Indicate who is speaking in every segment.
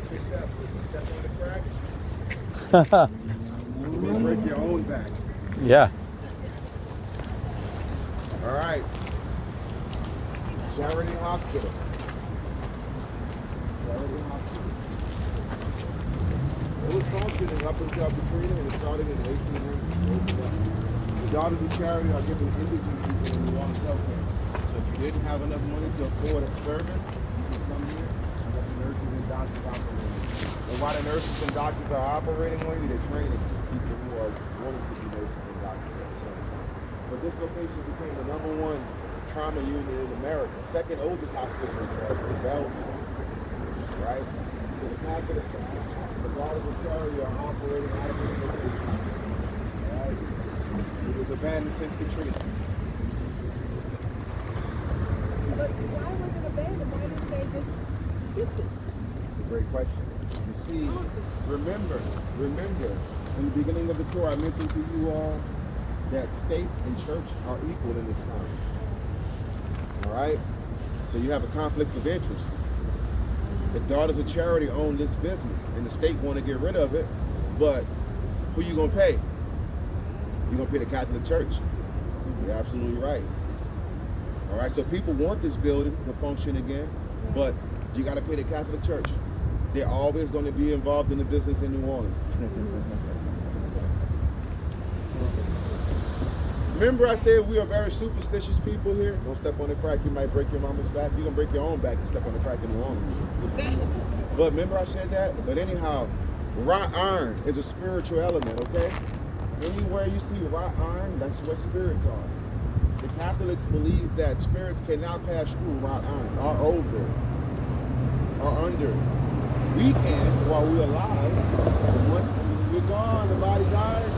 Speaker 1: watch your step. If you step on the crack, you may break your own back.
Speaker 2: Yeah.
Speaker 1: All right. Charity Hospital. Charity Hospital. It was functioning up until Katrina, and it started in the 1800s. The Daughters of Charity are giving indigent people in New Orleans health care. So if you didn't have enough money to afford a service, you can come here and let the nurses and doctors operate. And while the nurses and doctors are operating on you, they're training people who are wanting to be nurses and doctors at the same time. But this location became the #1 trauma unit in America, second oldest hospital in Belgium. Right? So the Catholic, the Daughters of Charity are operating out of this location. Right? It was abandoned since Katrina.
Speaker 3: But why was it abandoned? Why didn't they just fix it?
Speaker 1: It's a great question. You see, remember, in the beginning of the tour, I mentioned to you all that state and church are equal in this time. All right? So you have a conflict of interest. The Daughters of Charity own this business, and the state want to get rid of it, but who you gonna pay? You're gonna pay the Catholic Church. You're absolutely right. All right, so people want this building to function again, but you got to pay the Catholic Church. They're always going to be involved in the business in New Orleans. Remember I said we are very superstitious people here? Don't step on the crack, you might break your mama's back. You're going to break your own back if you step on the crack in New Orleans. But remember I said that? But anyhow, wrought iron is a spiritual element, okay? Anywhere you see wrought iron, that's what spirits are. The Catholics believe that spirits cannot pass through wrought iron, or over, or under. We can while we're alive. Once we're gone, the body dies,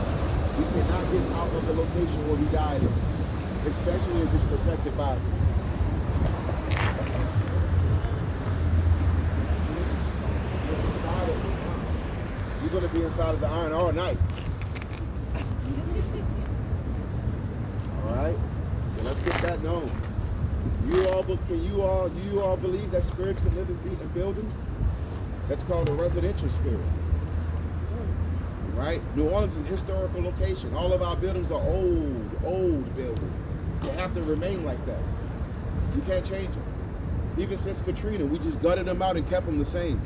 Speaker 1: we cannot get out of the location where we died in, especially if it's protected by you're going to be inside of the iron all night. All right? So let's get that known. Do you all believe that spirits can live in buildings? That's called a residential spirit. Right? New Orleans is a historical location. All of our buildings are old buildings. They have to remain like that. You can't change them. Even since Katrina, we just gutted them out and kept them the same.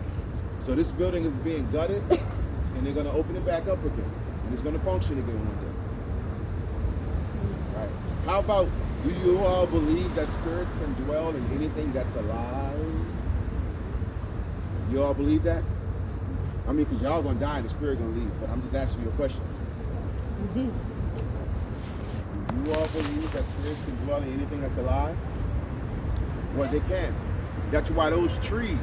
Speaker 1: So this building is being gutted, and they're going to open it back up again. And it's going to function again one day. Right? How about, do you all believe that spirits can dwell in anything that's alive? You all believe that? I mean, because y'all going to die and the spirit going to leave. But I'm just asking you a question. Do you all believe that spirits can dwell in anything that's alive? Well, they can. That's why those trees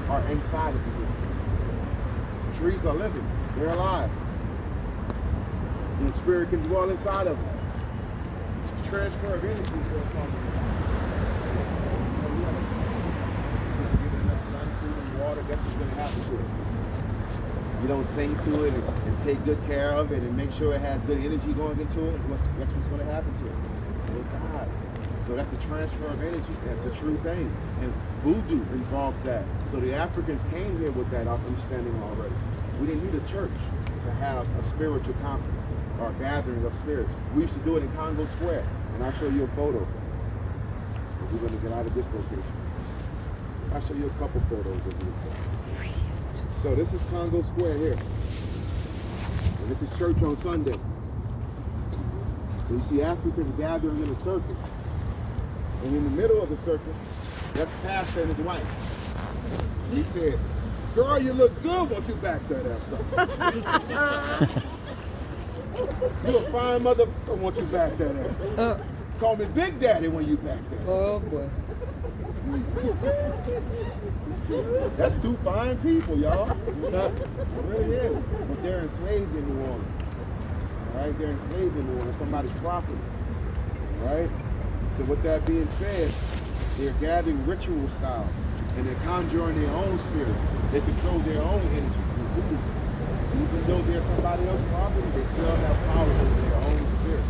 Speaker 1: are inside of the building. Trees are living. They're alive. And the spirit can dwell inside of them. Transfer of energy is what I'm talking about. Giving enough sun, food, and water, that's what's going to happen to it. You don't sing to it and take good care of it and make sure it has good energy going into it. That's what's going to happen to it. It will die. So that's a transfer of energy. That's a true thing. And voodoo involves that. So the Africans came here with that understanding already. We didn't need a church to have a spiritual conference or a gathering of spirits. We used to do it in Congo Square. And I'll show you a photo. But we're going to get out of this location. I'll show you a couple photos of this. So this is Congo Square here. And this is church on Sunday. So you see Africans gathering in a circle. And in the middle of the circle, that's Pastor and his wife. He said, "Girl, you look good, won't you back that ass up?" You a fine mother, won't you back that ass? Call me Big Daddy when you back that.
Speaker 3: Oh boy.
Speaker 1: That's two fine people, y'all. It really is. But they're enslaved in New Orleans. All right? They're enslaved in New Orleans. Somebody's property. All right? So with that being said, they're gathering ritual style. And they're conjuring their own spirit. They control their own energy. Even though they're somebody else's property, they still have power over their own spirit.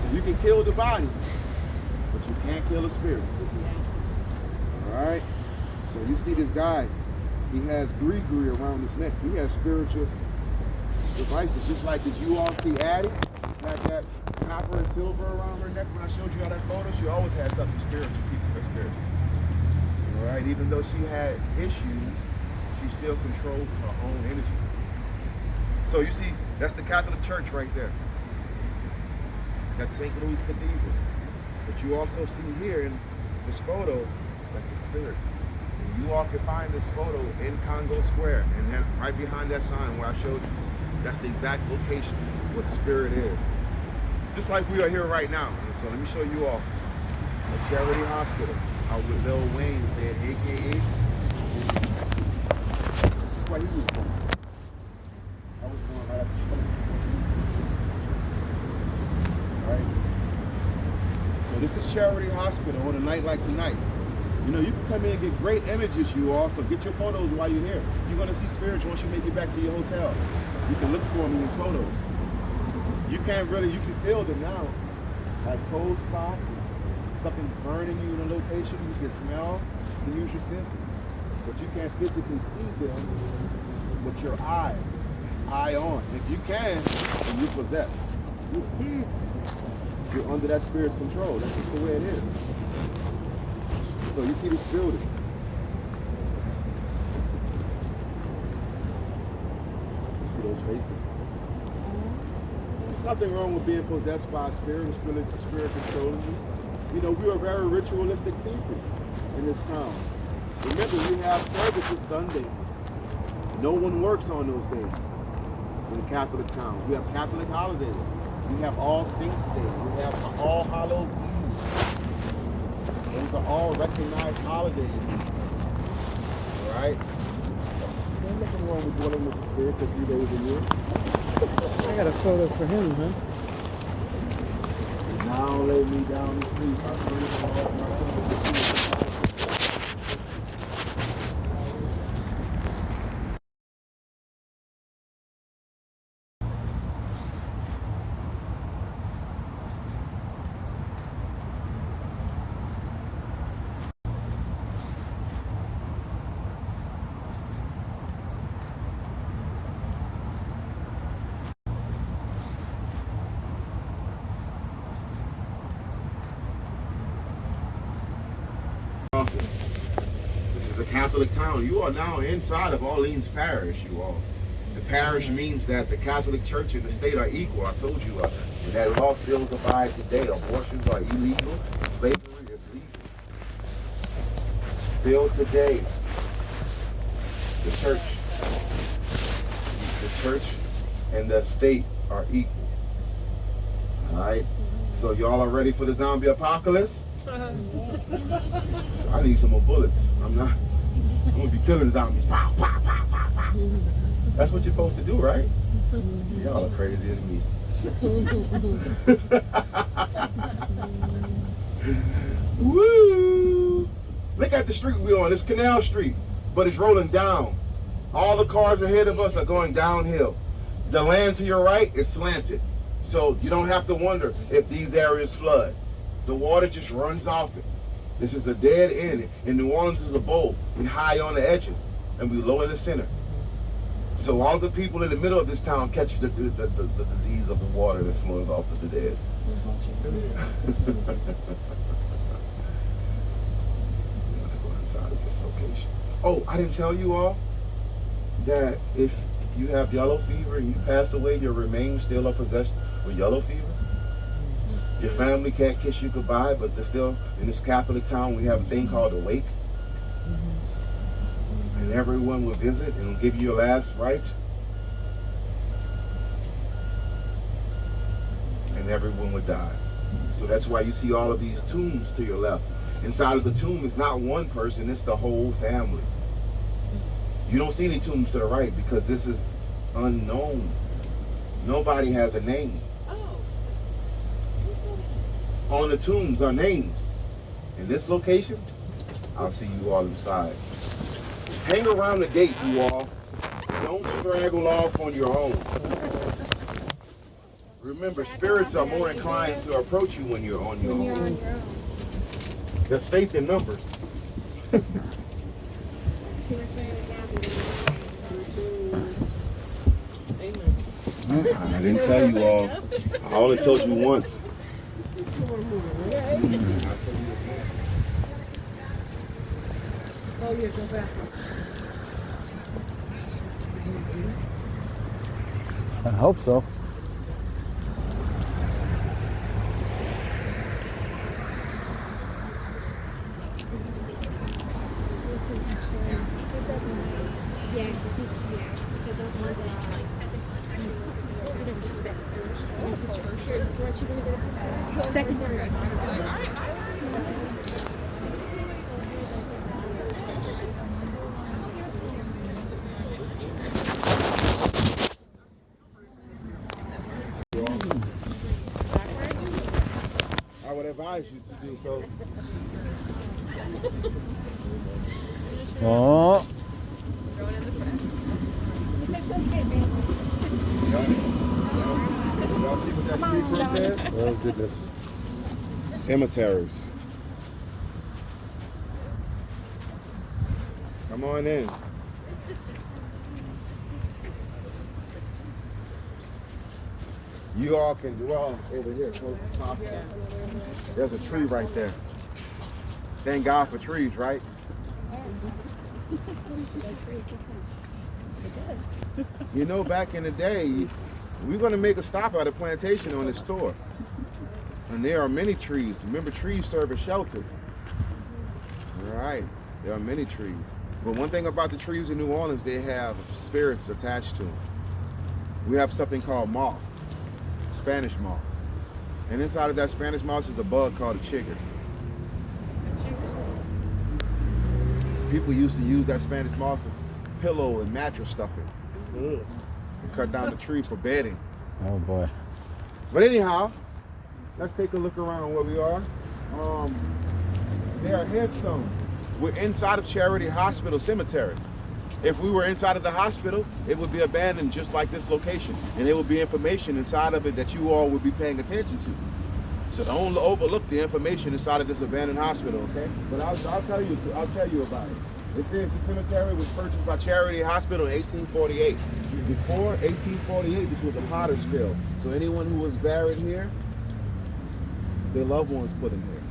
Speaker 1: So you can kill the body, but you can't kill the spirit. All Alright? So you see this guy, he has gree around his neck. He has spiritual devices, just like, did you all see Addie had that copper and silver around her neck when I showed you all that photo? She always had something spiritual keeping her spirit. Alright, even though she had issues, she still controlled her own energy. So you see, that's the Catholic Church right there. That's St. Louis Cathedral. But you also see here in this photo, that's a spirit. And you all can find this photo in Congo Square, and then right behind that sign where I showed you, that's the exact location where the spirit is. Just like we are here right now. And so let me show you all at Charity Hospital, out with Lil Wayne said, AKA. This is where he was born. I was born right after stroke. Right? So this is Charity Hospital on a night like tonight. You know, you can come in and get great images, you all, so get your photos while you're here. You're going to see spirits once you make it back to your hotel. You can look for them in your photos. You can't really, you can feel them now. Like cold spots, something's burning you in a location, you can smell, you can use your senses. But you can't physically see them with your eye on. If you can, then you're possessed. You're under that spirit's control. That's just the way it is. So you see this building. You see those faces? There's nothing wrong with being possessed by a spirit, a spirit controlling you. You know, we are very ritualistic people in this town. Remember, we have services Sundays. No one works on those days in the Catholic town. We have Catholic holidays. We have All Saints Day. We have All Hallows Eve. Those are all recognized holidays. All right? There's nothing wrong with dwelling with the spirit for 3 days a year.
Speaker 2: I got a photo for him, huh?
Speaker 1: Now lay me down to sleep. I pray for all my sins. This is a Catholic town. You are now inside of Orleans Parish, you all. The parish means that the Catholic Church and the state are equal. I told you that law still applies today. Abortions are illegal. Slavery is legal. Still today, the church and the state are equal. All right? So y'all are ready for the zombie apocalypse? I need some more bullets. I'm gonna be killing zombies. Pow, pow, pow, pow, pow. That's what you're supposed to do, right? Y'all are crazier than me. Woo! Look at the street we're on. It's Canal Street, but it's rolling down. All the cars ahead of us are going downhill. The land to your right is slanted, so you don't have to wonder if these areas flood. The water just runs off it. This is a dead end. In New Orleans is a bowl. We high on the edges and we low in the center. So all the people in the middle of this town catch the disease of the water that's flowing off of the dead. Oh, I didn't tell you all that if you have yellow fever and you pass away, your remains still are possessed with yellow fever. Your family can't kiss you goodbye, but they're still, in this Catholic town, we have a thing called a wake. And everyone will visit and will give you your last rites. And everyone would die. So that's why you see all of these tombs to your left. Inside of the tomb is not one person, it's the whole family. You don't see any tombs to the right because this is unknown. Nobody has a name. On the tombs are names. In this location, I'll see you all inside. Hang around the gate, you all. Don't straggle off on your own. Remember, spirits are more inclined to approach you when you're on your own. There's faith in numbers.
Speaker 3: She was saying it
Speaker 2: Huh?
Speaker 1: I didn't tell you all. I only told you once.
Speaker 3: Oh, yeah, go back.
Speaker 2: I hope so.
Speaker 3: Yeah, so don't worry about it. Should have just spent secondary.
Speaker 1: I would advise you to do so.
Speaker 2: Oh,
Speaker 1: Y'all see what that street print says?
Speaker 2: oh goodness.
Speaker 1: Cemeteries. Come on in. You all can dwell over here close as possible. There's a tree right there. Thank God for trees, right? You know, back in the day, we're going to make a stop at a plantation on this tour. And there are many trees. Remember, trees serve as shelter. All right, there are many trees. But one thing about the trees in New Orleans, they have spirits attached to them. We have something called moss, Spanish moss. And inside of that Spanish moss is a bug called a chigger. People used to use that Spanish moss as pillow and mattress stuffing. And cut down the tree for bedding.
Speaker 2: Oh boy.
Speaker 1: But anyhow, let's take a look around where we are. There are headstones. We're inside of Charity Hospital Cemetery. If we were inside of the hospital, it would be abandoned just like this location. And there would be information inside of it that you all would be paying attention to. So don't overlook the information inside of this abandoned hospital, okay? But I'll tell you about it. It says the cemetery was purchased by Charity Hospital in 1848. Before 1848, this was a potter's field. So anyone who was buried here, their loved ones put in here.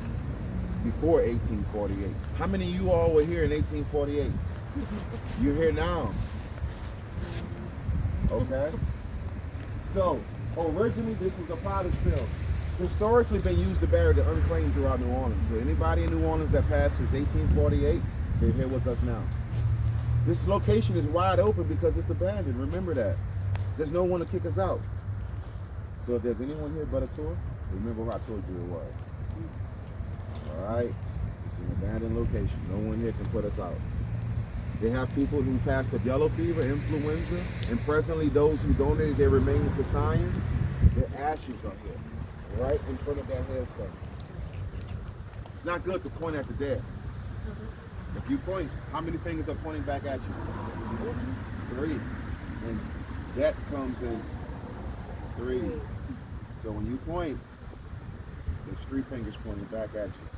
Speaker 1: Before 1848. How many of you all were here in 1848? You're here now. Okay? So, originally this was a potter's field. Historically been used to bury the unclaimed throughout New Orleans. So anybody in New Orleans that passed since 1848, they're here with us now. This location is wide open because it's abandoned. Remember that. There's no one to kick us out. So if there's anyone here but a tour, remember what I told you it was. All right? It's an abandoned location. No one here can put us out. They have people who passed the yellow fever, influenza, and presently those who donated their remains to science, their ashes are here, right in front of that headstone. It's not good to point at the dead. If you point, how many fingers are pointing back at you? 3. And death comes in 3s. So when you point, there's 3 fingers pointing back at you.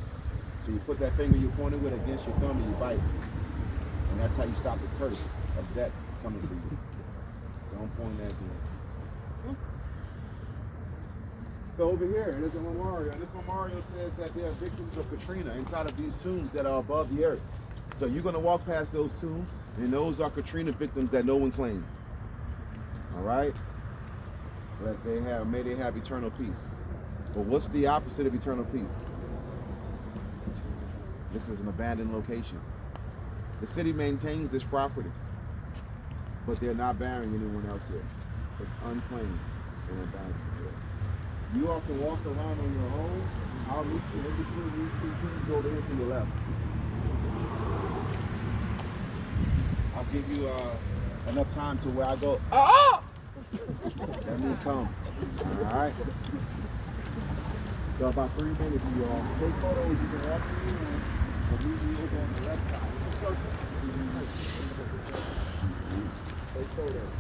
Speaker 1: So you put that finger you're pointing with against your thumb and you bite. And that's how you stop the curse of death coming for you. Don't point at death. So over here, there's a memorial. And this memorial says that there are victims of Katrina inside of these tombs that are above the earth. So you're going to walk past those tombs, and those are Katrina victims that no one claimed. All right? May they have eternal peace. But what's the opposite of eternal peace? This is an abandoned location. The city maintains this property, but they're not burying anyone else here. It's unclaimed and abandoned here. You all can walk around on your own. I'll meet you in between these 2 trees over here to your left. I'll give you enough time to where I go, ah! Let me come. All right? So about 3 minutes, you all. Take photos, you can walk through and meet me over on the left side. Take photos.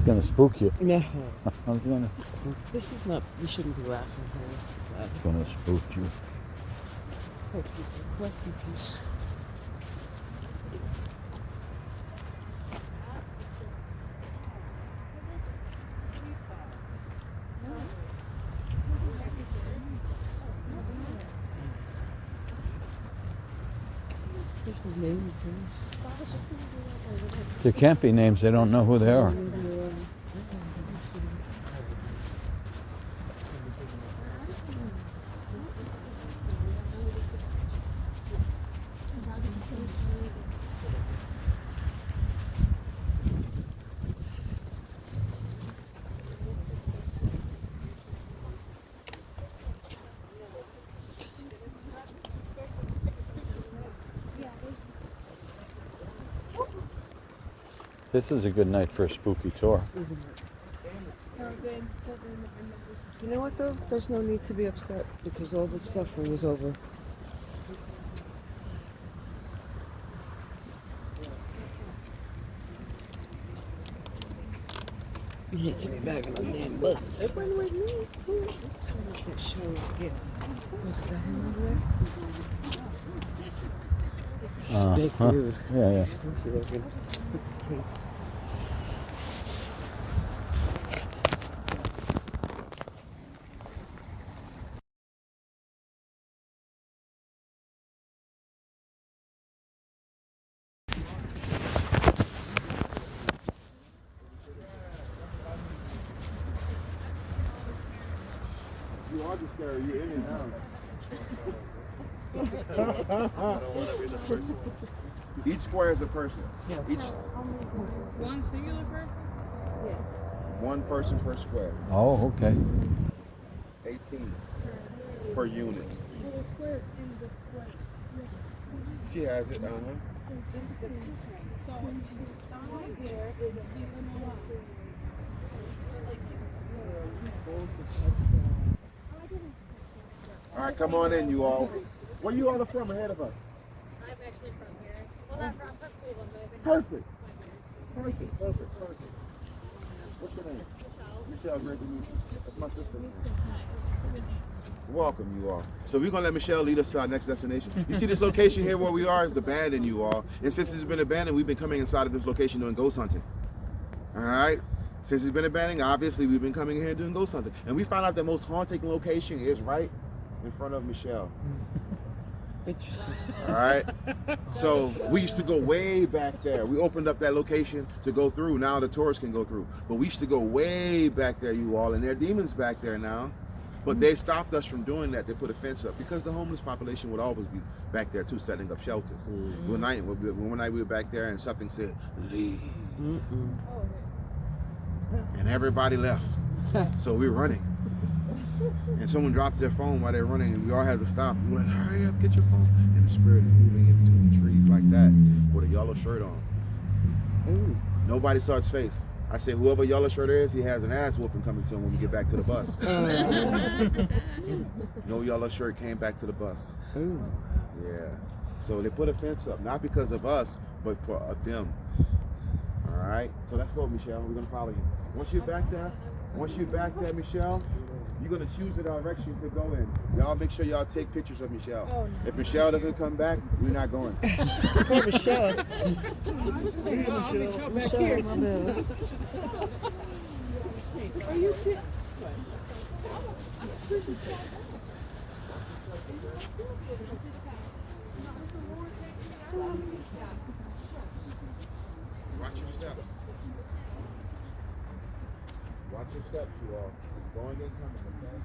Speaker 2: gonna spook you.
Speaker 4: No,
Speaker 2: I was gonna.
Speaker 4: this is not. We shouldn't be laughing here. This is sad.
Speaker 2: Gonna spook you.
Speaker 4: Poor people. Rest in peace. There's no names
Speaker 2: There can't be names. They don't know who they are. This is a good night for a spooky tour.
Speaker 4: You know what though? There's no need to be upset because all the suffering is over. You need to be back on the damn bus. It went with me. Tell me I can't show it again. Was that him over there? Big dude.
Speaker 2: Yeah, yeah.
Speaker 4: Spooky looking. With the cape.
Speaker 1: You are just scary. You're in and out. Each square is a person. Each
Speaker 3: One singular person? Yes.
Speaker 1: one person per square.
Speaker 2: Oh, okay.
Speaker 1: 18 per unit.
Speaker 3: Well, the square is in the square.
Speaker 1: She has it.
Speaker 3: This is the so inside there is a decent one.
Speaker 1: All right, come on in, you all. Where you all are from ahead of us?
Speaker 3: I'm actually from here. Well, I'm from Cleveland, but I've been
Speaker 1: Perfect. Perfect. What's your name? Michelle, great to meet you. That's my sister. Welcome, you all. So we're gonna let Michelle lead us to our next destination. You see this location here where we are is abandoned, you all. And since it's been abandoned, we've been coming inside of this location doing ghost hunting. All right? Since it's been abandoned, obviously we've been coming here doing ghost hunting. And we found out the most haunting location is right in front of Michelle.
Speaker 4: Interesting.
Speaker 1: All right. So we used to go way back there. We opened up that location to go through. Now the tourists can go through. But we used to go way back there, you all, and there are demons back there now. But they stopped us from doing that. They put a fence up because the homeless population would always be back there too, setting up shelters. One night we were back there and something said, "Leave," and everybody left. So we were running. And someone dropped their phone while they're running, and we all had to stop. We were like, "Hurry up, get your phone!" And the spirit is moving in between the trees like that, with a yellow shirt on.
Speaker 4: Ooh.
Speaker 1: Nobody saw his face. I said, whoever yellow shirt is, he has an ass whooping coming to him when we get back to the bus. No yellow shirt came back to the bus.
Speaker 4: Ooh.
Speaker 1: Yeah. So they put a fence up, not because of us, but for them. All right. So let's go, Michelle. We're gonna follow you. Once you're back there, Michelle, you're gonna choose the direction to go in. Y'all make sure y'all take pictures of Michelle.
Speaker 3: Oh, no.
Speaker 1: If Michelle doesn't come back, we're not going.
Speaker 4: Poor Michelle.
Speaker 3: Michelle back
Speaker 4: Michelle,
Speaker 3: here.
Speaker 4: my bad.
Speaker 3: Are you kidding?
Speaker 1: Watch your steps. Watch your steps, you all. Going and coming, okay?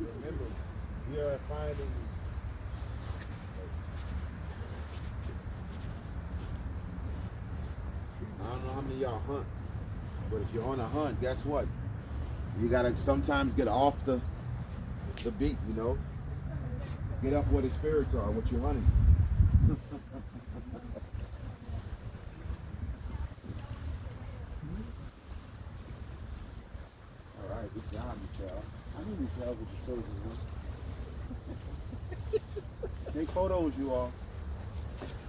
Speaker 1: Remember, we are finding. I don't know how many of y'all hunt, but if you're on a hunt, guess what? You gotta sometimes get off the beat, you know? Get up where the spirits are, what you're hunting. All right, good job, Michelle. I knew Michelle was the chosen one. Take photos, you all.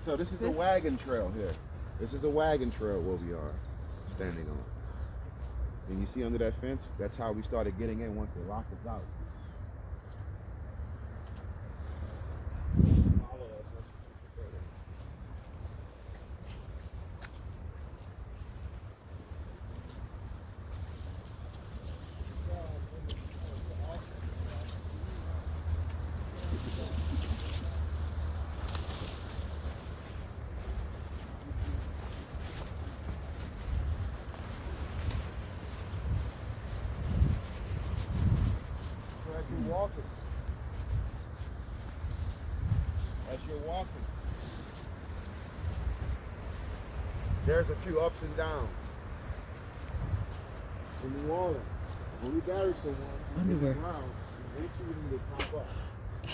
Speaker 1: So this is a wagon trail here. This is a wagon trail where we are standing on. And you see under that fence, that's how we started getting in once they locked us out. Follow us. Walking. As you're walking, there's a few ups and downs. In New Orleans, when we bury someone, we get around, eventually they pop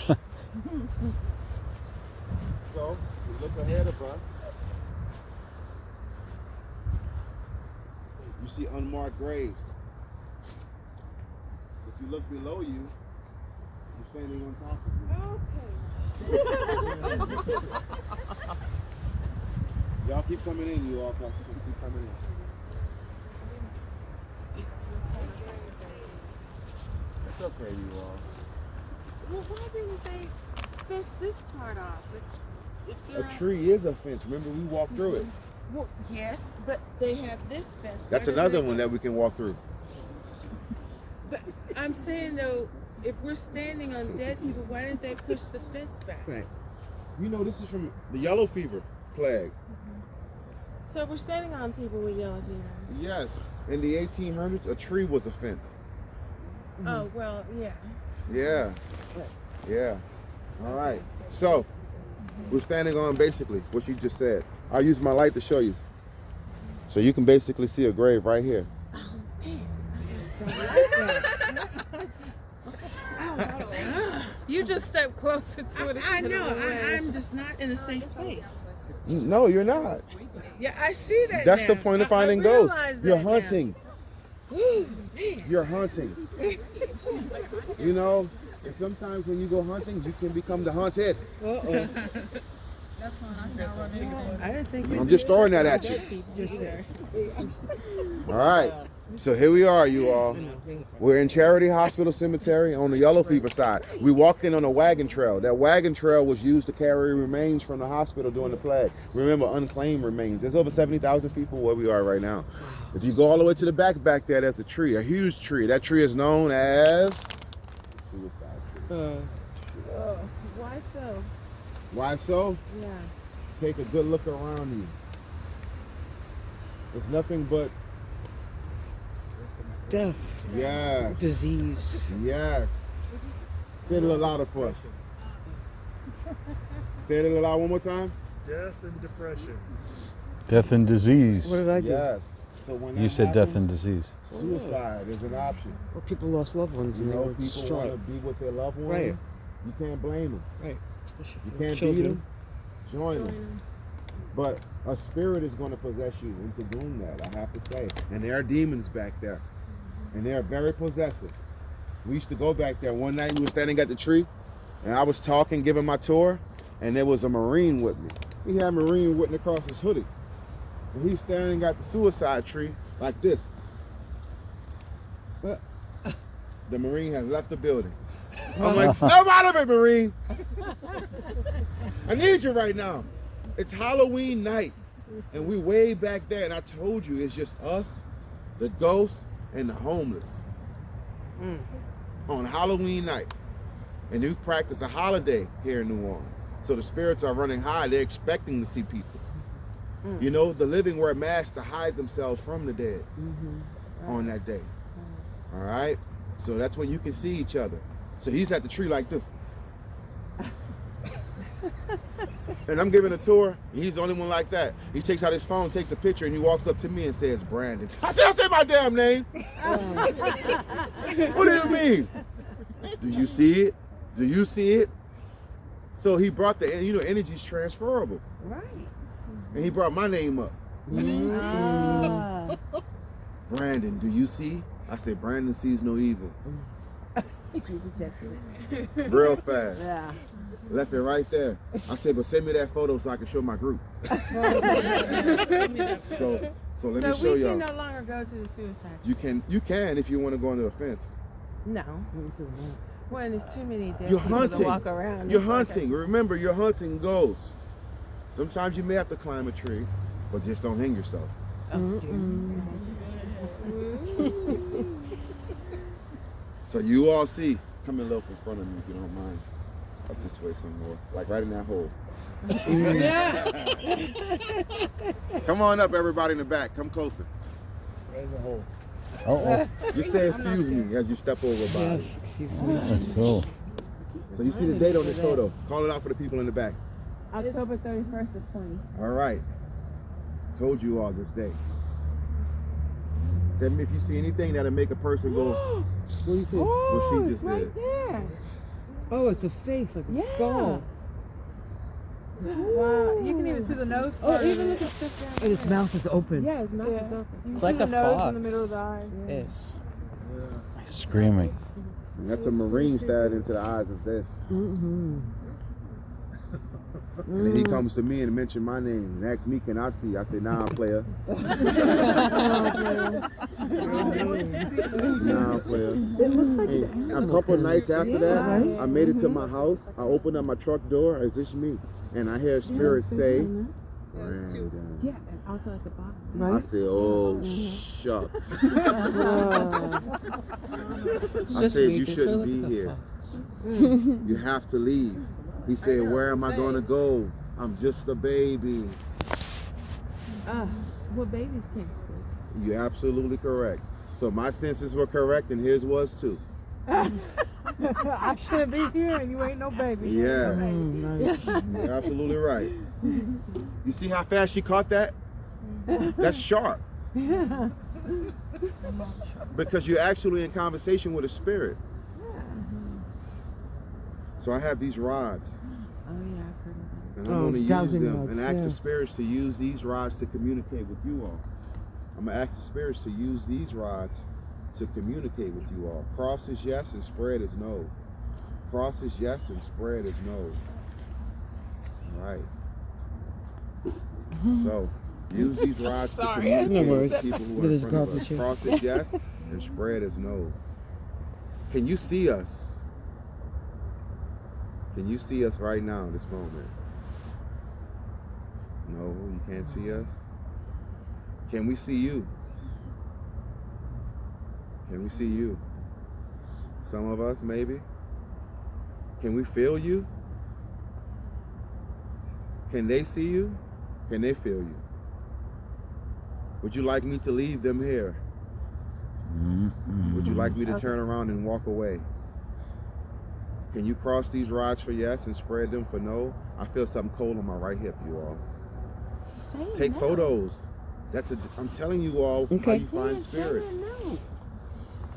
Speaker 1: up. So, we look ahead of us. You see unmarked graves. If you look below you, you're standing on top of you. Y'all keep coming in, you all keep coming in. It's okay, you all.
Speaker 4: Well, why didn't they fence this part off? If
Speaker 1: A
Speaker 4: they're-
Speaker 1: tree is a fence. Remember, we walked through it.
Speaker 4: Well, yes, but they have this fence.
Speaker 1: That's
Speaker 4: Why
Speaker 1: another
Speaker 4: doesn't
Speaker 1: one
Speaker 4: it-
Speaker 1: that we can walk through.
Speaker 4: But I'm saying though, if we're standing on dead people, why didn't they push the fence back?
Speaker 1: Right. You know, this is from the yellow fever plague.
Speaker 4: So we're standing on people with yellow fever.
Speaker 1: Yes. In the 1800s, a tree was a fence.
Speaker 4: Oh well, yeah.
Speaker 1: Yeah. Yeah. All right. So, we're standing on basically what you just said. I'll use my light to show you. So you can basically see a grave right here.
Speaker 5: You just step closer to it.
Speaker 4: I know. I'm just not in a safe place.
Speaker 1: No, you're not.
Speaker 4: Yeah, I see that.
Speaker 1: That's
Speaker 4: now.
Speaker 1: the point of
Speaker 4: I
Speaker 1: finding ghosts.
Speaker 4: realize
Speaker 1: You're
Speaker 4: that now.
Speaker 1: hunting. You're hunting. You know, and sometimes when you go hunting, you can become the hunted.
Speaker 4: I didn't think.
Speaker 1: I'm just throwing that at you.
Speaker 4: you.
Speaker 1: All right. So here we are, you all. We're in Charity Hospital Cemetery on the yellow fever side. We walked in on a wagon trail. That wagon trail was used to carry remains from the hospital during the plague. Remember, unclaimed remains. There's over 70,000 people where we are right now. If you go all the way to the back there, there's a tree, a huge tree. That tree is known as the suicide tree.
Speaker 4: Why so?
Speaker 1: Why so?
Speaker 4: Yeah.
Speaker 1: Take a good look around you. It's nothing but
Speaker 4: Death,
Speaker 1: yes,
Speaker 4: disease.
Speaker 1: yes. Say it a little louder for us. Say it a little louder one more time.
Speaker 6: Death and depression.
Speaker 2: Death and disease.
Speaker 4: What did I do?
Speaker 1: Yes. So when
Speaker 2: You
Speaker 1: that
Speaker 2: said death
Speaker 1: happens,
Speaker 2: and disease.
Speaker 1: suicide is an option.
Speaker 4: Well, people lost loved ones
Speaker 1: You
Speaker 4: and they
Speaker 1: know,
Speaker 4: were
Speaker 1: people want to
Speaker 4: distraught.
Speaker 1: be with their loved ones.
Speaker 4: Right.
Speaker 1: You can't blame them.
Speaker 4: Right.
Speaker 1: You can't beat them. Join them. But a spirit is going to possess you into doing that, I have to say. And there are demons back there. And they are very possessive. We used to go back there. One night we were standing at the tree, and I was talking, giving my tour, and there was a Marine with me. He had a Marine written across his hoodie. And he's standing at the suicide tree like this. But the Marine has left the building. I'm like, snap out of it, Marine. I need you right now. It's Halloween night, and we way back there, and I told you it's just us, the ghosts, and the homeless on Halloween night. And we practice a holiday here in New Orleans. So the spirits are running high. They're expecting to see people. You know, the living wear masks to hide themselves from the dead on that day. All right? So that's when you can see each other. So he's at the tree like this. And I'm giving a tour, and he's the only one like that. He takes out his phone, takes a picture, and he walks up to me and says, Brandon. I said, don't say my damn name. What do you mean? Do you see it? Do you see it? So he brought the, you know, energy's transferable.
Speaker 4: Right.
Speaker 1: And he brought my name up. Brandon, do you see? I said, Brandon sees no evil. Real fast.
Speaker 4: Yeah.
Speaker 1: Left it right there. I said, but send me that photo so I can show my group. So let
Speaker 5: So
Speaker 1: me show
Speaker 5: we
Speaker 1: y'all.
Speaker 5: can no longer go to the suicide.
Speaker 1: You can if you want to go under the fence.
Speaker 5: No. When there's too many dead
Speaker 1: You're
Speaker 5: people to
Speaker 1: hunting.
Speaker 5: walk around.
Speaker 1: You're
Speaker 5: it's like
Speaker 1: hunting. Remember, you're hunting ghosts. Sometimes you may have to climb a tree, but just don't hang yourself. So you all see, come a little in front of me if you don't mind. Up this way some more. Like right in that hole. Come on up, everybody in the back. Come closer.
Speaker 6: Right in the hole.
Speaker 2: Oh,
Speaker 1: Just say excuse me as you step over by.
Speaker 4: Yes, excuse me.
Speaker 2: that's cool.
Speaker 1: So you see the date on this photo. Call it out for the people in the back.
Speaker 5: October 31st of 20.
Speaker 1: All right. Told you all this day. Tell me if you see anything that'll make a person go,
Speaker 4: What do you say?
Speaker 1: what she just
Speaker 5: it's right
Speaker 1: did.
Speaker 5: there.
Speaker 4: Oh, it's a face, like a
Speaker 5: Yeah.
Speaker 4: skull.
Speaker 5: Wow. You can even see the nose part.
Speaker 3: Oh, even
Speaker 5: of
Speaker 3: look
Speaker 5: it.
Speaker 3: at stuff down
Speaker 4: And its
Speaker 3: there.
Speaker 4: mouth is open.
Speaker 3: Yeah, his mouth is
Speaker 5: Yeah.
Speaker 3: open.
Speaker 5: You can
Speaker 7: It's
Speaker 5: see
Speaker 7: like
Speaker 5: the
Speaker 7: a
Speaker 5: nose
Speaker 7: fox.
Speaker 5: in the middle of the eyes.
Speaker 7: Yes.
Speaker 2: Screaming.
Speaker 1: And that's a Marine stared into the eyes of this.
Speaker 4: Mm-hmm.
Speaker 1: And then he comes to me and mentioned my name and asks me, can I see? I said, nah, player. Nah, player.
Speaker 4: It looks like
Speaker 1: And a couple nights after that, I made it to my house. I opened up my truck door. Is this me? And I hear a spirit say, Brandon.
Speaker 3: Yeah, and also at the bottom.
Speaker 1: I
Speaker 4: right?
Speaker 1: said, oh, shucks. I
Speaker 7: Just
Speaker 1: said,
Speaker 7: me,
Speaker 1: you
Speaker 7: just
Speaker 1: shouldn't
Speaker 7: look
Speaker 1: be
Speaker 7: at the
Speaker 1: here.
Speaker 7: fox.
Speaker 1: You have to leave. He said, where am I going to go? I'm just a baby.
Speaker 3: Well, babies can't speak.
Speaker 1: You're absolutely correct. So my senses were correct and his was too.
Speaker 5: I shouldn't be here and you ain't no baby.
Speaker 1: Yeah,
Speaker 4: Right.
Speaker 1: you're absolutely right. You see how fast she caught that? That's sharp. Because you're actually in conversation with a spirit. So I have these rods.
Speaker 3: Oh, yeah, I've heard of that.
Speaker 1: And I'm going to use
Speaker 4: dowsing
Speaker 1: them
Speaker 4: rods,
Speaker 1: and ask
Speaker 4: yeah.
Speaker 1: the spirits to use these rods to communicate with you all. I'm going to ask the spirits to use these rods to communicate with you all. Cross is yes and spread is no. Cross is yes and spread is no. All right. So use these rods to communicate
Speaker 4: No
Speaker 1: with
Speaker 4: worries.
Speaker 1: people who
Speaker 4: It
Speaker 1: are in
Speaker 4: is
Speaker 1: front of us.
Speaker 4: garbage, yeah.
Speaker 1: Cross is yes and spread is no. Can you see us? Can you see us right now in this moment? No, you can't see us. Can we see you? Can we see you? Some of us, maybe. Can we feel you? Can they see you? Can they feel you? Would you like me to leave them here? Would you like me to turn around and walk away? Can you cross these rods for yes and spread them for no? I feel something cold on my right hip, you all. Take photos. I'm telling you all how
Speaker 4: Okay.
Speaker 1: you find spirits.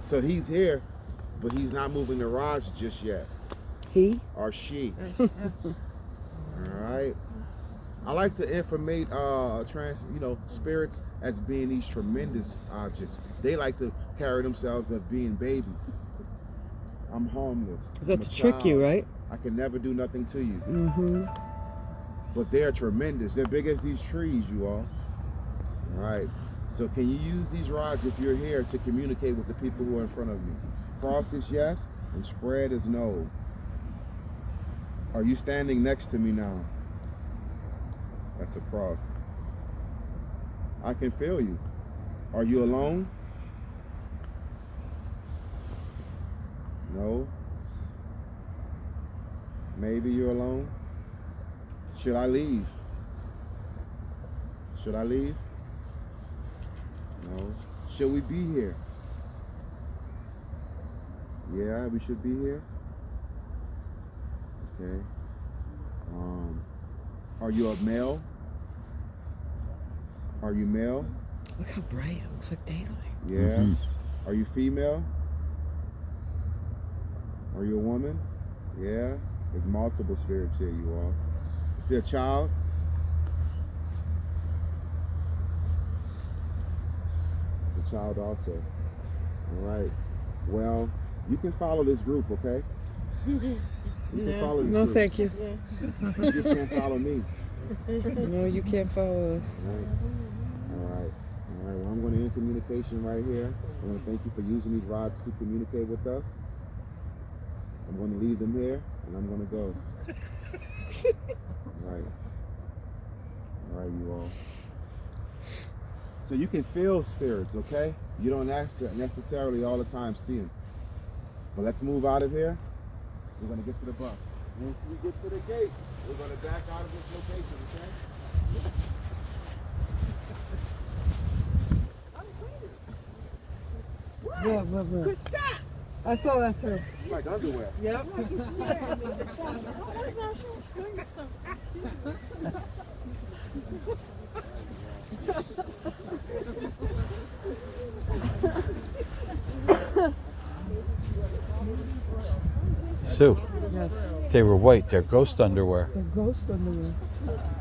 Speaker 1: So he's here, but he's not moving the rods just yet.
Speaker 4: He?
Speaker 1: Or she. All right. I like to informate spirits as being these tremendous objects. They like to carry themselves as being babies. I'm harmless.
Speaker 4: That's
Speaker 1: I'm a
Speaker 4: to trick you,
Speaker 1: child.
Speaker 4: right?
Speaker 1: I can never do nothing to you.
Speaker 4: Mm-hmm.
Speaker 1: But they're tremendous. They're big as these trees, you all. All right. So can you use these rods if you're here to communicate with the people who are in front of me? Cross is yes and spread is no. Are you standing next to me now? That's a cross. I can feel you. Are you alone? No. Maybe you're alone. Should I leave? Should I leave? No. Should we be here? Yeah, we should be here. Okay. Are you a male? Are you male?
Speaker 4: Look how bright. It looks like daylight.
Speaker 1: Yeah. Are you female? Are you a woman? Yeah. There's multiple spirits here, you all. Is there a child? There's a child also. All right. Well, you can follow this group, okay? You can follow this
Speaker 4: No,
Speaker 1: group.
Speaker 4: thank you.
Speaker 1: You just can't follow me.
Speaker 4: No, you can't follow us.
Speaker 1: All right. All right. All All right, well, I'm going to end communication right here. I want to thank you for using these rods to communicate with us. I'm going to leave them here, and I'm going to go. All right. All right, you all. So you can feel spirits, okay? You don't necessarily all the time see them. But let's move out of here. We're going to get to the bus. Once we get to the gate, we're going to back out of this location, okay?
Speaker 4: Yeah, but I saw that too.
Speaker 1: Like underwear.
Speaker 4: Yep.
Speaker 2: Sue,
Speaker 4: Yes.
Speaker 2: they were white. They're ghost underwear.
Speaker 4: The ghost underwear.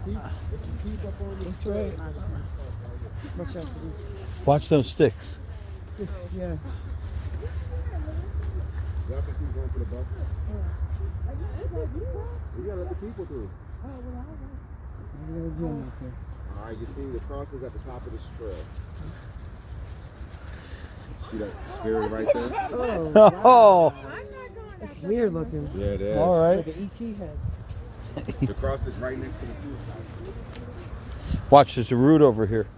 Speaker 4: That's right. Watch out for these.
Speaker 2: Watch those sticks.
Speaker 4: Yeah.
Speaker 1: Y'all can keep going to the bus. We gotta let the people through. All right, you see the cross is at the top of this trail. See that spirit right there?
Speaker 4: Oh, wow.
Speaker 2: Oh,
Speaker 4: It's weird looking.
Speaker 1: Yeah, it is.
Speaker 2: all right.
Speaker 4: Like an ET head.
Speaker 1: The cross is right next to the suicide.
Speaker 2: Watch, there's a root over here.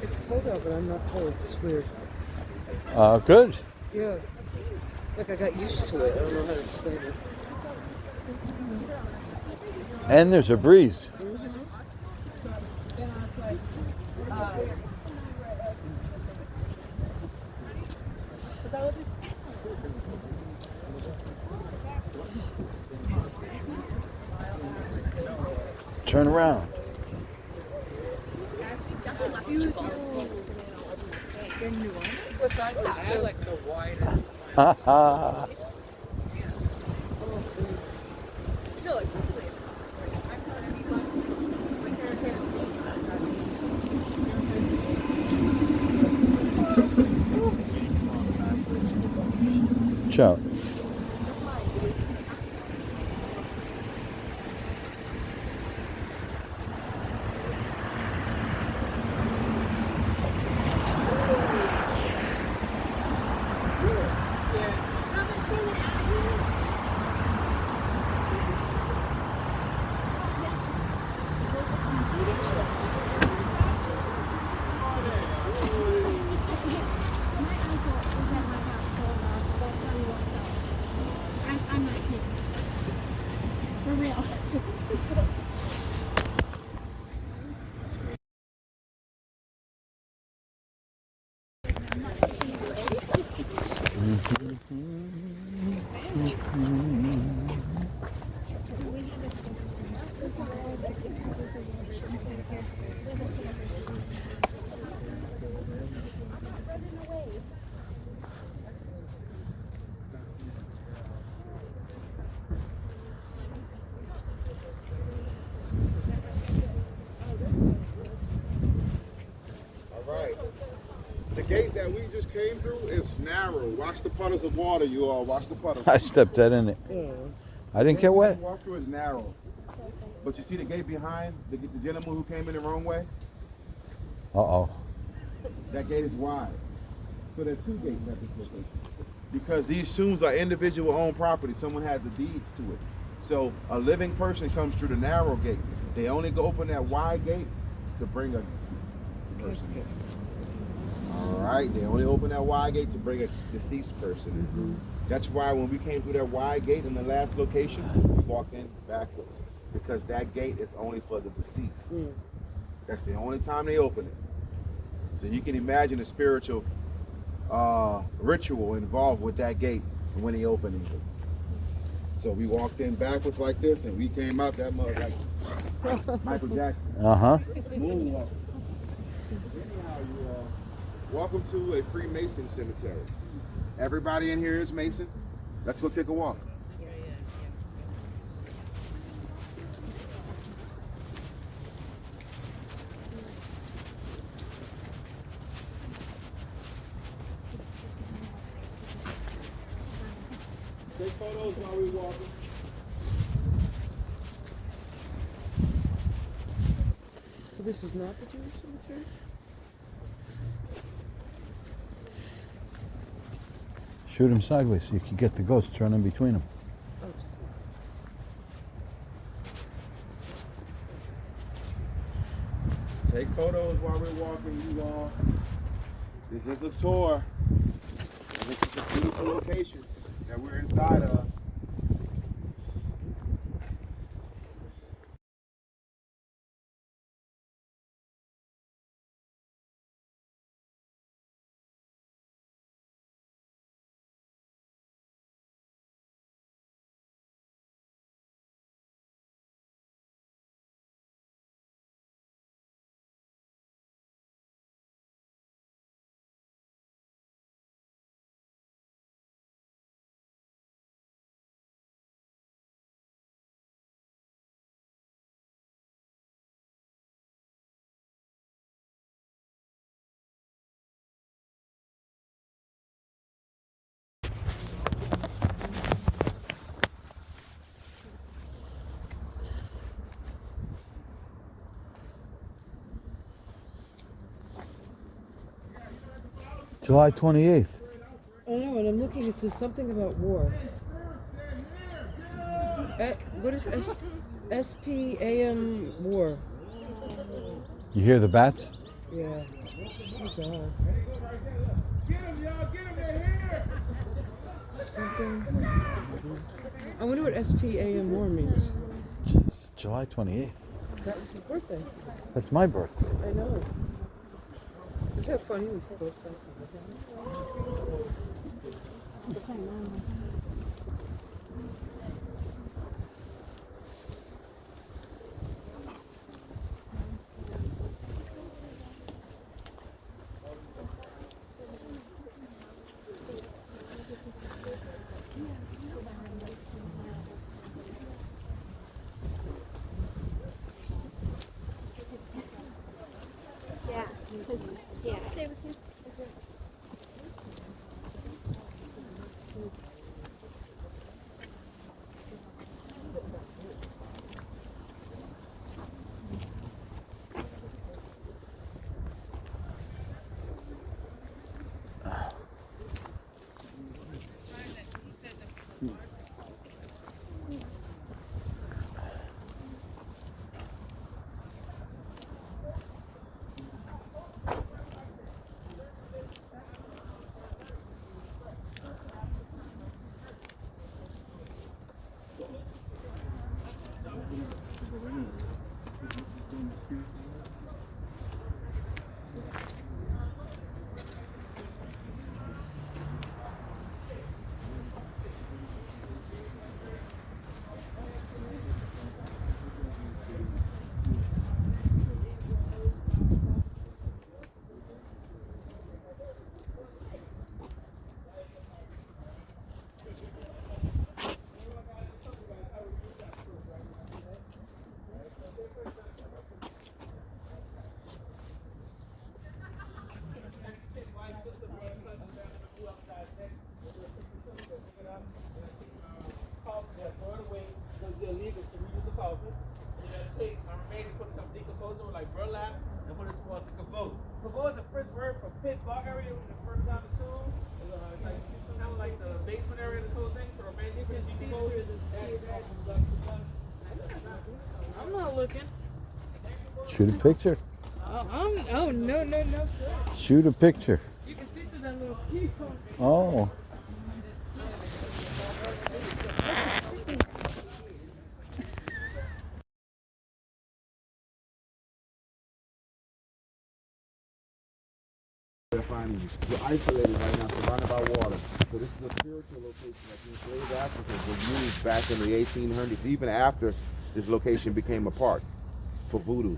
Speaker 4: It's cold out, but I'm not cold. It's weird.
Speaker 2: Good.
Speaker 4: Yeah. Like I got used to it. I don't know how to explain it.
Speaker 2: And there's a breeze. Turn around.
Speaker 4: I like the widest.
Speaker 2: Ha ha. Ciao.
Speaker 3: I'm not kidding. For real.
Speaker 1: All right. The gate that we just came through is narrow. Watch the puddles of water, you all. Watch the puddles.
Speaker 2: I stepped dead in it.
Speaker 4: Yeah.
Speaker 2: I didn't get wet.
Speaker 1: Walk through is narrow. But you see the gate behind the gentleman who came in the wrong way?
Speaker 2: Uh-oh.
Speaker 1: That gate is wide. So there are two gates at this location. Because these tombs are individual owned property. Someone has the deeds to it. So a living person comes through the narrow gate. They only go open that wide gate to bring a person in. All right, they only open that wide gate to bring a deceased person in. That's why when we came through that wide gate in the last location, we walked in backwards. Because that gate is only for the deceased. That's the only time they open it. So you can imagine the spiritual ritual involved with that gate when he opened it. So we walked in backwards like this, and we came out that mug like Michael Jackson.
Speaker 2: Uh-huh.
Speaker 1: Moonwalk. Anyhow, welcome to a Freemason cemetery. Everybody in here is Mason. Let's go take a walk. Take photos while we're walking.
Speaker 4: So this is not the Jewish cemetery?
Speaker 2: Shoot him sideways so you can get the ghosts running between them.
Speaker 4: Oh,
Speaker 1: Take photos while we're walking, you all. This is a tour. And this is a beautiful location that we're inside of.
Speaker 2: July 28th.
Speaker 4: I know, and I'm looking, it says something about war. What is SPAM war?
Speaker 2: You hear the bats?
Speaker 4: Yeah. Oh, God.
Speaker 1: Get him, y'all! Get him! They're here!
Speaker 4: Something. I wonder what SPAM war means.
Speaker 2: Jeez, July 28th.
Speaker 4: That was his birthday.
Speaker 2: That's my birthday.
Speaker 4: I know. Is that funny? We both said
Speaker 3: Yeah, because, yeah. Stay with you.
Speaker 7: Kavod is the French word for pit bar area in the first time the tool. It's like kind of like the basement area of this whole thing. So the man you can see through
Speaker 5: I'm not looking.
Speaker 2: Shoot a picture.
Speaker 5: Oh, no, sir.
Speaker 2: Shoot a picture.
Speaker 5: You can see through that little keyhole.
Speaker 2: Oh.
Speaker 1: They're finding you. You're isolated right now, surrounded by water. So this is a spiritual location that the enslaved Africans were used back in the 1800s, even after this location became a park for voodoo.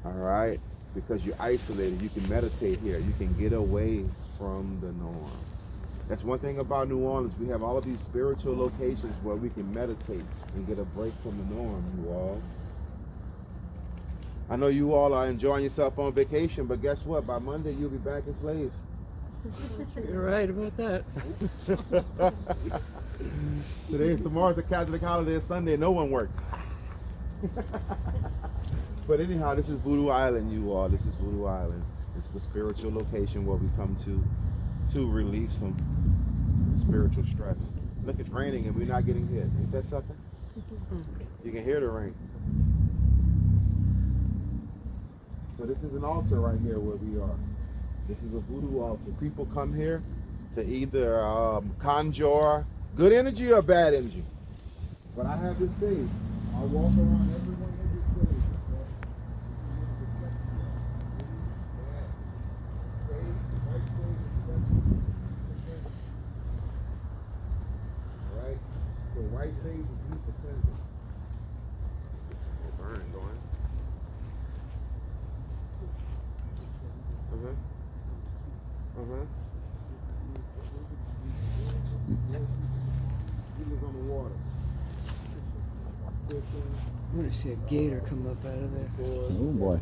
Speaker 1: All right? Because you're isolated, you can meditate here. You can get away from the norm. That's one thing about New Orleans. We have all of these spiritual locations where we can meditate and get a break from the norm, you all. I know you all are enjoying yourself on vacation, but guess what? By Monday, you'll be back as slaves.
Speaker 4: You're right about that.
Speaker 1: Tomorrow's a Catholic holiday, Sunday, no one works. But anyhow, this is Voodoo Island, you all. This is Voodoo Island. It's the spiritual location where we come to relieve some spiritual stress. Look, it's raining and we're not getting hit. Ain't that something? You can hear the rain. So this is an altar right here where we are. This is a voodoo altar. People come here to either conjure good energy or bad energy. But I have this saying. I walk around everyone in this city. Alright? So white sage is used for cleansing. Burn going. He was on the water.
Speaker 4: I want to see a gator come up out of there.
Speaker 2: Oh boy.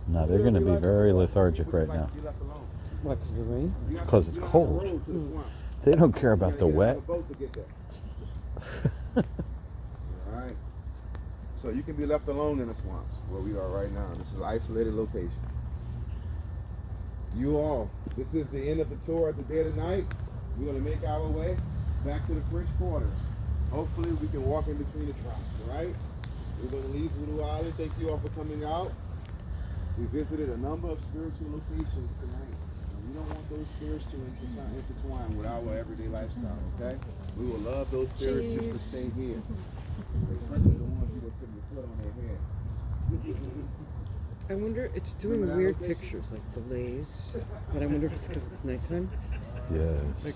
Speaker 2: No, they're going to be very lethargic right now.
Speaker 4: What, because of the rain?
Speaker 2: Because it's cold. They don't care about the wet.
Speaker 1: Alright. So you can be left alone in the swamps where we are right now. This is an isolated location. You all, this is the end of the tour of the day tonight. We're going to make our way back to the French Quarter. Hopefully we can walk in between the tracks, all right? We're going to leave Voodoo Island. Thank you all for coming out. We visited a number of spiritual locations tonight. And we don't want those spirits to intertwine with our everyday lifestyle, okay? We will love those spirits just to stay here. Especially the ones who are putting your foot on their head.
Speaker 4: I wonder, it's doing weird pictures, like delays. But I wonder if it's because it's nighttime.
Speaker 2: Yes.
Speaker 4: Like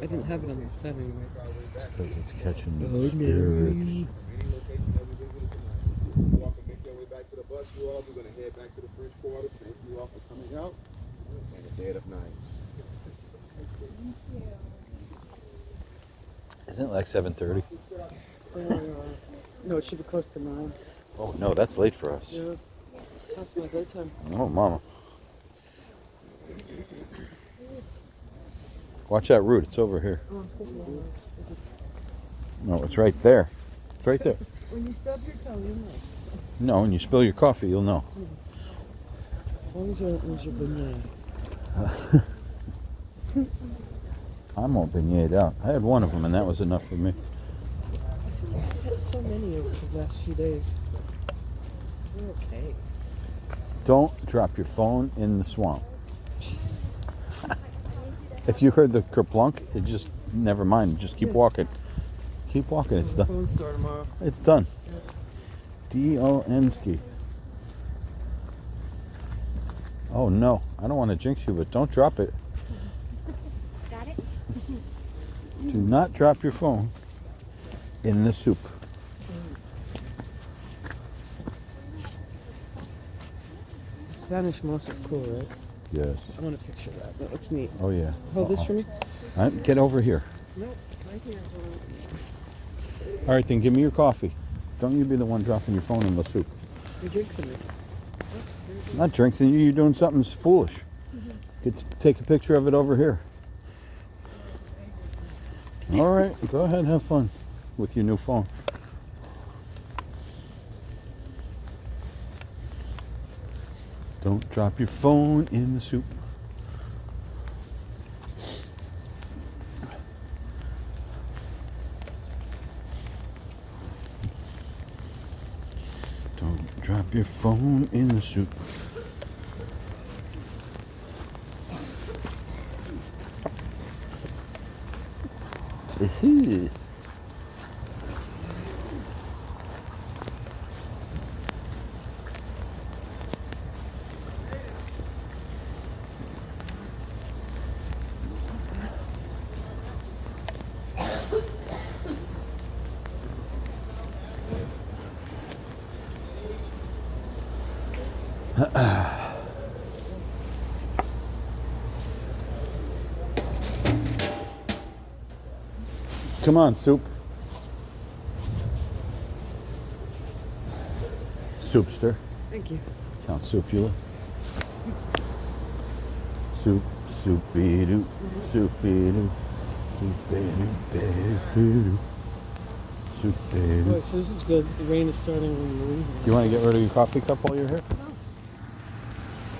Speaker 4: I didn't have it on the sun anyway.
Speaker 2: It's because it's catching the
Speaker 4: Oh,
Speaker 2: spirits.
Speaker 1: Any location that we visited tonight. You all can make your way back to the bus. You all, we're going to head back to the French Quarter. Thank you all for coming out. And the dead of night.
Speaker 2: Isn't it like 7:30?
Speaker 4: No, it should be close to 9.
Speaker 2: Oh no, that's late for us.
Speaker 4: Yeah, that's my bedtime.
Speaker 2: Oh, mama. Watch that root. It's over here.
Speaker 4: Oh,
Speaker 2: No, it's right there. It's right there.
Speaker 4: when you stub your toe, you know.
Speaker 2: No, when you spill your coffee, you'll know.
Speaker 4: As long as you don't lose your beignet.
Speaker 2: I'm all beignet out. I had one of them, and that was enough for me.
Speaker 4: I've had so many over the last few days. You're okay.
Speaker 2: Don't drop your phone in the swamp. If you heard the kerplunk, it just, never mind. Just keep walking. Keep walking. It's done.
Speaker 4: Phone store tomorrow.
Speaker 2: It's done. D-O-N-ski. Oh no, I don't want to jinx you, but don't drop it.
Speaker 3: Got it?
Speaker 2: Do not drop your phone in the soup.
Speaker 4: Spanish moss is cool, right?
Speaker 2: Yes.
Speaker 4: I want a picture of that. That looks neat.
Speaker 2: Oh yeah.
Speaker 4: Hold this for me?
Speaker 2: All right, get over here.
Speaker 4: Nope, right here.
Speaker 2: All right, then give me your coffee. Don't you be the one dropping your phone in the soup.
Speaker 4: You're drinking it.
Speaker 2: I'm not drinking you. You're doing something foolish. Take a picture of it over here. All right, go ahead and have fun with your new phone. Don't drop your phone in the soup. Don't drop your phone in the soup. Come on, soup. Soupster.
Speaker 4: Thank you.
Speaker 2: Count Soup, Eula. Soup, soupy-doo, soupy-doo, soupy-doo, soupy-doo.
Speaker 4: Look, so this is good. The rain is starting when we leave.
Speaker 2: You want to get rid of your coffee cup while you're here?
Speaker 3: No,